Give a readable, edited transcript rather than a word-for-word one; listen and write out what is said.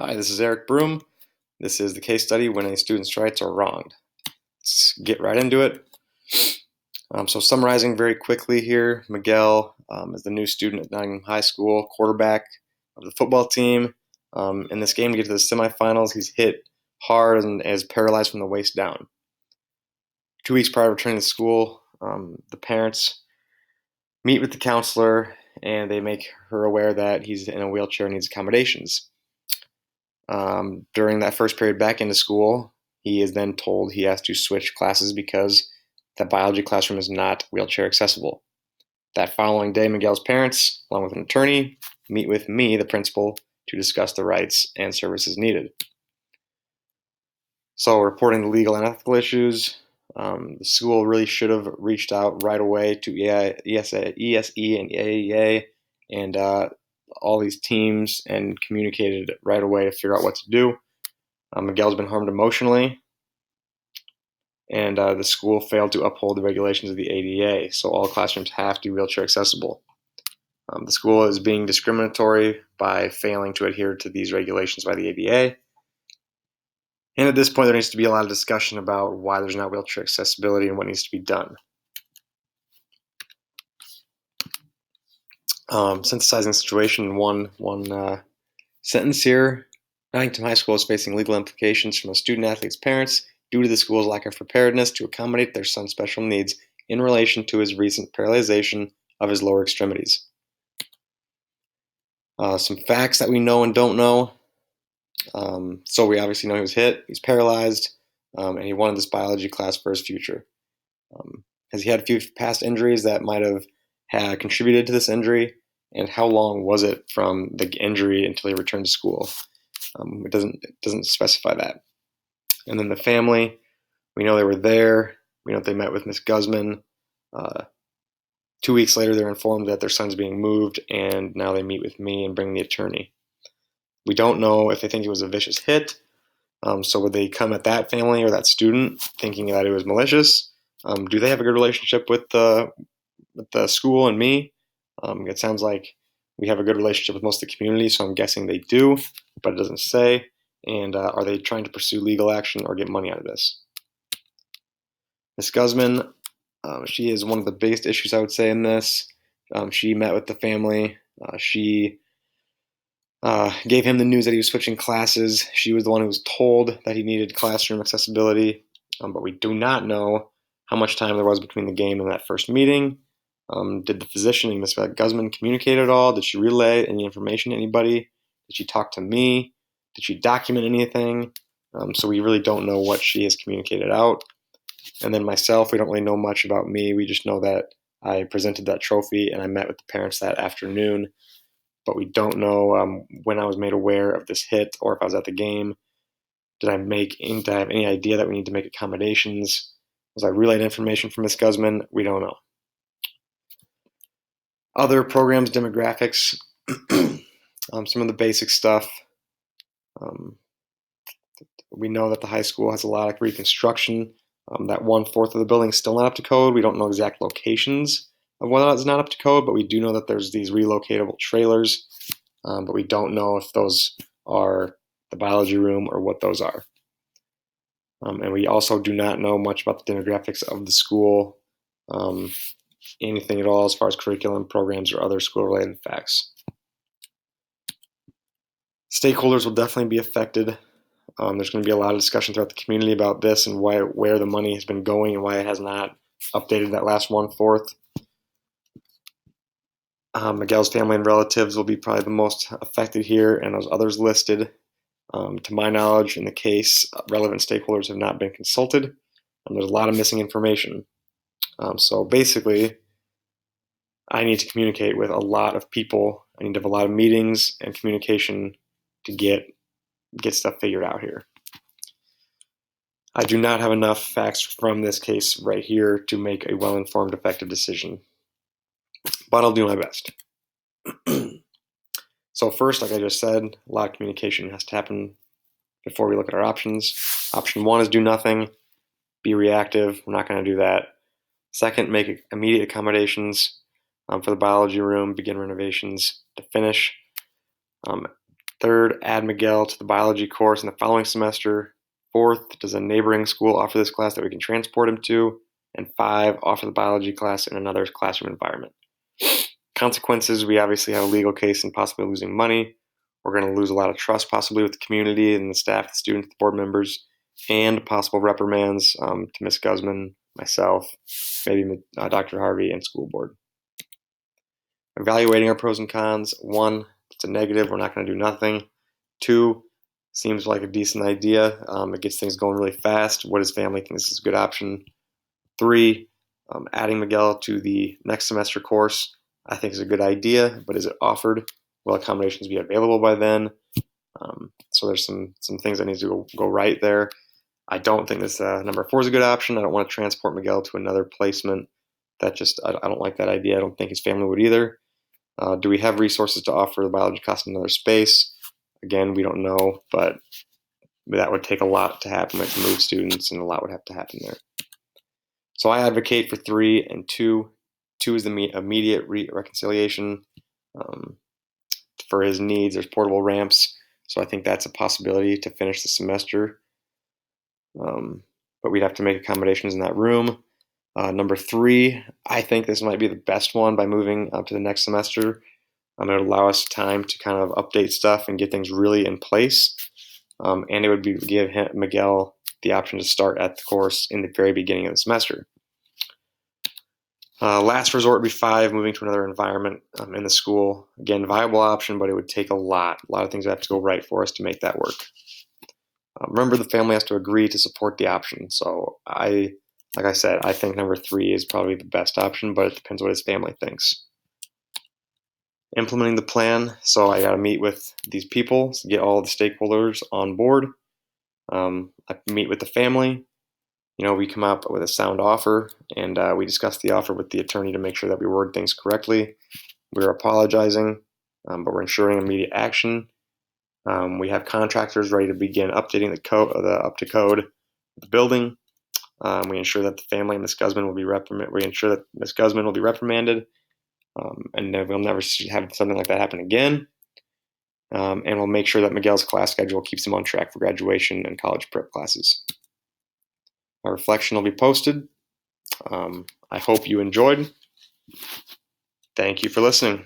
Hi, this is Eric Broom. This is the case study when a student's rights are wronged. Let's get right into it. So summarizing very quickly here, Miguel is the new student at Nottingham High School, quarterback of the football team. In this game to get to the semifinals, he's hit hard and is paralyzed from the waist down. 2 weeks prior to returning to school, the parents meet with the counselor and they make her aware that he's in a wheelchair and needs accommodations. During that first period back into school, he is then told he has to switch classes because the biology classroom is not wheelchair accessible. That following day, Miguel's parents, along with an attorney, meet with me, the principal, to discuss the rights and services needed. So, reporting the legal and ethical issues, the school really should have reached out right away to ESE and AEA and all these teams and communicated right away to figure out what to do. Miguel's been harmed emotionally, and the school failed to uphold the regulations of the ADA, so all classrooms have to be wheelchair accessible. The school is being discriminatory by failing to adhere to these regulations by the ADA. And at this point, there needs to be a lot of discussion about why there's not wheelchair accessibility and what needs to be done. Synthesizing the situation in one sentence here. Nottingham High School is facing legal implications from a student-athlete's parents due to the school's lack of preparedness to accommodate their son's special needs in relation to his recent paralyzation of his lower extremities. Some facts that we know and don't know. So we obviously know he was hit, he's paralyzed, and he wanted this biology class for his future. Has he had a few past injuries that might have contributed to this injury? And how long was it from the injury until he returned to school? It doesn't specify that. And then the family, we know they were there. We know they met with Miss Guzman. 2 weeks later, they're informed that their son's being moved, and now they meet with me and bring the attorney. We don't know if they think it was a vicious hit. So would they come at that family or that student thinking that it was malicious? Do they have a good relationship with the school and me? It sounds like we have a good relationship with most of the community, so I'm guessing they do, but it doesn't say. And are they trying to pursue legal action or get money out of this? Ms. Guzman, she is one of the biggest issues, I would say, in this. She met with the family. She gave him the news that he was switching classes. She was the one who was told that he needed classroom accessibility, but we do not know how much time there was between the game and that first meeting. Did the physician and Ms. Guzman communicate at all? Did she relay any information to anybody? Did she talk to me? Did she document anything? So we really don't know what she has communicated out. And then myself, we don't really know much about me. We just know that I presented that trophy and I met with the parents that afternoon. But we don't know when I was made aware of this hit or if I was at the game. Did I have any idea that we need to make accommodations? Was I relayed information from Ms. Guzman? We don't know. Other programs, demographics, some of the basic stuff. We know that the high school has a lot of reconstruction. That 1/4 of the building is still not up to code. We don't know exact locations of whether it's not up to code, but we do know that there's these relocatable trailers, but we don't know if those are the biology room or what those are. And we also do not know much about the demographics of the school, anything at all as far as curriculum, programs, or other school-related facts. Stakeholders will definitely be affected. There's going to be a lot of discussion throughout the community about this and where the money has been going and why it has not updated that last 1/4. Miguel's family and relatives will be probably the most affected here, and those others listed. To my knowledge, in the case, relevant stakeholders have not been consulted, and there's a lot of missing information. So basically, I need to communicate with a lot of people. I need to have a lot of meetings and communication to get stuff figured out here. I do not have enough facts from this case right here to make a well-informed, effective decision, but I'll do my best. So first, like I just said, a lot of communication has to happen before we look at our options. Option 1 is do nothing, be reactive. We're not going to do that. Second, make immediate accommodations for the biology room, begin renovations to finish. Third, add Miguel to the biology course in the following semester. Fourth, does a neighboring school offer this class that we can transport him to? And 5, offer the biology class in another classroom environment. Consequences, we obviously have a legal case and possibly losing money. We're going to lose a lot of trust possibly with the community and the staff, the students, the board members, and possible reprimands to Ms. Guzman, myself, maybe Dr. Harvey, and school board. Evaluating our pros and cons. 1, it's a negative, we're not going to do nothing. 2, seems like a decent idea. It gets things going really fast. What does family think this is a good option? 3, adding Miguel to the next semester course, I think is a good idea, but is it offered? Will accommodations be available by then? So there's some things that need to go right there. I don't think this number 4 is a good option. I don't want to transport Miguel to another placement. That just, I don't like that idea. I don't think his family would either. Do we have resources to offer the biology class in another space? Again, we don't know, but that would take a lot to happen. We have to move students, and a lot would have to happen there. So I advocate for 3 and 2. 2 is the immediate reconciliation for his needs. There's portable ramps, so I think that's a possibility to finish the semester. But we'd have to make accommodations in that room. Number 3, I think this might be the best one by moving up to the next semester. It would allow us time to kind of update stuff and get things really in place. And it would give Miguel the option to start at the course in the very beginning of the semester. Last resort would be 5, moving to another environment in the school. Again, viable option, but it would take a lot of things that have to go right for us to make that work. Remember, the family has to agree to support the option. So like I said, I think number 3 is probably the best option, but it depends what his family thinks. Implementing the plan. So I got to meet with these people to get all the stakeholders on board. I meet with the family. We come up with a sound offer, and we discuss the offer with the attorney to make sure that we word things correctly. We're apologizing, but we're ensuring immediate action. We have contractors ready to begin updating the code, up to code of the building. We ensure that the family and Ms. Guzman will be reprimanded. We ensure that Ms. Guzman will be reprimanded, and we'll never have something like that happen again. And we'll make sure that Miguel's class schedule keeps him on track for graduation and college prep classes. A reflection will be posted. I hope you enjoyed. Thank you for listening.